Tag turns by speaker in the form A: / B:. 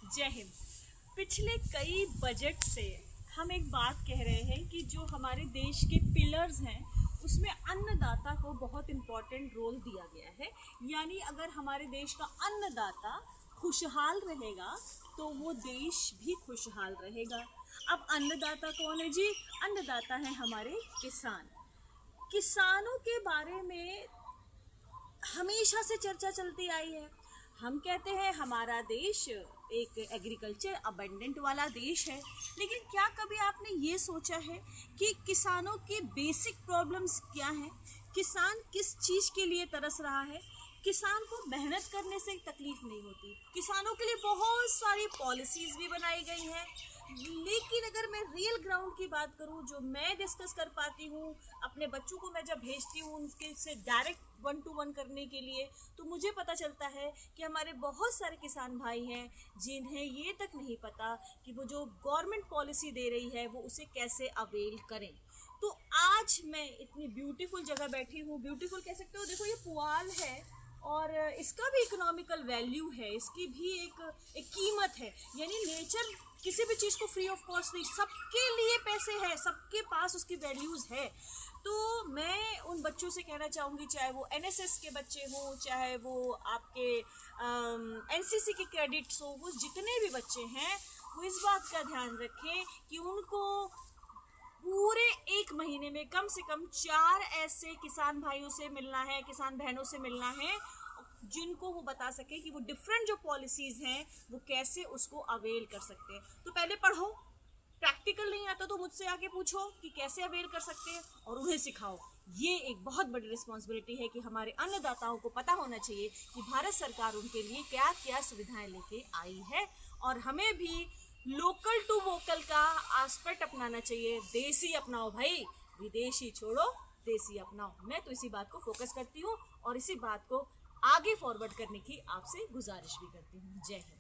A: जय हिंद। पिछले कई बजट से हम एक बात कह रहे हैं कि जो हमारे देश के पिलर्स हैं उसमें अन्नदाता को बहुत इम्पोर्टेंट रोल दिया गया है। यानी अगर हमारे देश का अन्नदाता खुशहाल रहेगा तो वो देश भी खुशहाल रहेगा। अब अन्नदाता कौन है जी? अन्नदाता है हमारे किसान। किसानों के बारे में हमेशा से चर्चा चलती आई है। हम कहते हैं हमारा देश एक एग्रीकल्चर अबंडेंट वाला देश है, लेकिन क्या कभी आपने ये सोचा है कि किसानों के बेसिक प्रॉब्लम्स क्या हैं? किसान किस चीज़ के लिए तरस रहा है? किसान को मेहनत करने से तकलीफ नहीं होती। किसानों के लिए बहुत सारी पॉलिसीज़ भी बनाई गई हैं, लेकिन अगर मैं रियल ग्राउंड की बात करूं, जो मैं डिस्कस कर पाती हूं अपने बच्चों को, मैं जब भेजती हूं उनके से डायरेक्ट 1-to-1 करने के लिए, तो मुझे पता चलता है कि हमारे बहुत सारे किसान भाई हैं जिन्हें ये तक नहीं पता कि वो जो गवर्नमेंट पॉलिसी दे रही है वो उसे कैसे अवेल करें। तो आज मैं इतनी ब्यूटीफुल जगह बैठी हूँ, ब्यूटीफुल कह सकते हो, देखो ये पुआल है और इसका भी इकोनॉमिकल वैल्यू है, इसकी भी एक कीमत है। यानी नेचर किसी भी चीज़ को फ्री ऑफ कॉस्ट नहीं, सबके लिए पैसे हैं, सबके पास उसकी वैल्यूज़ है। तो मैं उन बच्चों से कहना चाहूँगी, चाहे वो एनएसएस के बच्चे हों, चाहे वो आपके एनसीसी के क्रेडिट्स हो, वो जितने भी बच्चे हैं वो इस बात का ध्यान रखें कि उनको पूरे एक महीने में कम से कम 4 ऐसे किसान भाइयों से मिलना है, किसान बहनों से मिलना है, जिनको वो बता सके कि वो डिफरेंट जो पॉलिसीज़ हैं वो कैसे उसको अवेल कर सकते हैं। तो पहले पढ़ो, प्रैक्टिकल नहीं आता तो मुझसे आके पूछो कि कैसे अवेल कर सकते हैं और उन्हें सिखाओ। ये एक बहुत बड़ी रिस्पॉन्सिबिलिटी है कि हमारे अन्नदाताओं को पता होना चाहिए कि भारत सरकार उनके लिए क्या क्या सुविधाएं लेके आई है, और हमें भी लोकल टू वोकल का एस्पेक्ट अपनाना चाहिए। देसी अपनाओ भाई, विदेशी छोड़ो, देसी अपनाओ। मैं तो इसी बात को फोकस करती हूँ और इसी बात को आगे फॉरवर्ड करने की आपसे गुजारिश भी करती हूँ। जय हिंद।